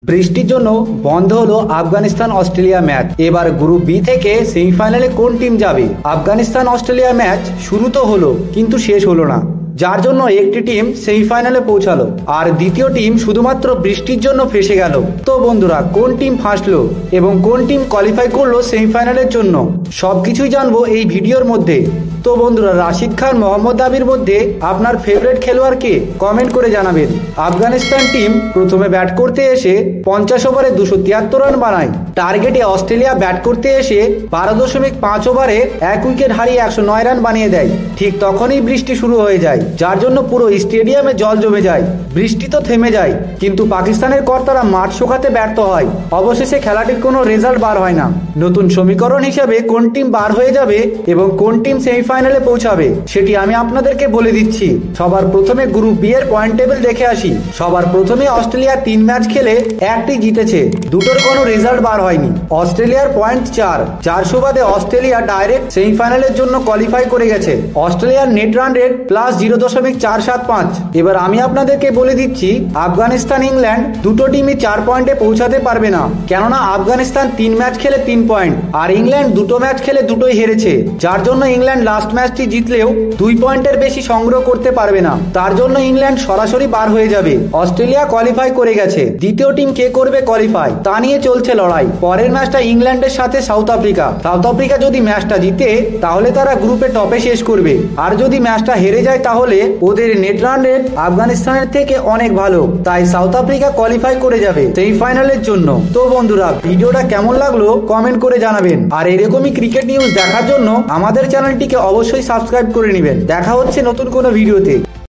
বৃষ্টির জন্য বন্ধ হলো আফগানিস্তান অস্ট্রেলিয়া ম্যাচ। এবার গ্রুপ বি থেকে সেমিফাইনালে কোন টিম যাবে? আফগানিস্তান অস্ট্রেলিয়া ম্যাচ শুরু তো হলো কিন্তু শেষ হলো না, যার জন্য একটি টিম সেমিফাইনালে পৌঁছালো আর দ্বিতীয় টিম শুধুমাত্র বৃষ্টির জন্য ফেসে গেল। তো বন্ধুরা, কোন টিম ফাঁসলো এবং কোন টিম কোয়ালিফাই করলো সেমিফাইনালের জন্য সবকিছুই জানবো এই ভিডিওর মধ্যে। তো বন্ধুরা, রাশিদ খান, মোহাম্মদ আবির মধ্যে আপনার ফেভারিট খেলোয়াড়কে কমেন্ট করে জানাবেন। আফগানিস্তান টিম প্রথমে ব্যাট করতে এসে 50 ওভারে 273 রান বানায়। টার্গেটে অস্ট্রেলিয়া ব্যাট করতে এসে 12.5 ওভারে 1 উইকেট হারিয়ে 109 রান বানিয়ে দেয়। ঠিক তখনই বৃষ্টি শুরু হয়ে যায়, যার জন্য পুরো স্টেডিয়ামে জল জমে যায়। বৃষ্টি তো থেমে যায়, কিন্তু পাকিস্তানের কর্তারা মাঠ শুকাতে ব্যর্থ হয়। অবশেষে খেলাটির কোনো রেজাল্ট বার হয় না। নতুন সমীকরণ হিসাবে কোন টিম বার হয়ে যাবে এবং কোন টিম সেমিফাইনালে পৌঁছাবে সেটি আমি আপনাদেরকে বলে দিচ্ছি। সবার প্রথমে গ্রুপ বি এর পয়েন্ট টেবিল দেখে আসি। সবার প্রথমে অস্ট্রেলিয়া 3 ম্যাচ খেলে 1টি জিতেছে, দুটোর কোনো রেজাল্ট বার হয়নি। অস্ট্রেলিয়ার পয়েন্ট 400 বাদে অস্ট্রেলিয়া ডাইরেক্ট সেমিফাইনালের জন্য কোয়ালিফাই করে গেছে। অস্ট্রেলিয়ার নেট রান রেট +0.475। এবার আমি আপনাদেরকে বলে দিচ্ছি, আফগানিস্তান ইংল্যান্ড দুটো টিমই 4 পয়েন্টে পৌঁছাতে পারবে না, কেননা আফগানিস্তান 3 ম্যাচ খেলে 3 পয়েন্ট আর ইংল্যান্ড দুটো ম্যাচ খেলে দুটোই হেরেছে। যার জন্য ইংল্যান্ড লাস্ট ম্যাচটি জিতলেও 2 পয়েন্টের বেশি সংগ্রহ করতে পারবে না, তার জন্য ইংল্যান্ড সরাসরি বার হয়ে যাবে। অস্ট্রেলিয়া কোয়ালিফাই করে গেছে, দ্বিতীয় টিম কে করবে কোয়ালিফাই তা নিয়ে চলছে লড়াই। পরের ম্যাচটা ইংল্যান্ডের সাথে সাউথ আফ্রিকা। সাউথ আফ্রিকা যদি ম্যাচটা জিতে তাহলে তারা গ্রুপে টপে শেষ করবে, আর যদি ম্যাচটা হেরে যায় তাহলে ওদের নেট রান রেট আফগানিস্তানের থেকে অনেক ভালো, তাই সাউথ আফ্রিকা কোয়ালিফাই করে যাবে সেমিফাইনালের জন্য। তো বন্ধুরা, ভিডিওটা কেমন লাগলো কমেন্ট করে জানাবেন, আর এরকমই ক্রিকেট নিউজ দেখার জন্য আমাদের চ্যানেলটিকে অবশ্যই সাবস্ক্রাইব করে নেবেন। দেখা হচ্ছে নতুন কোনো ভিডিওতে।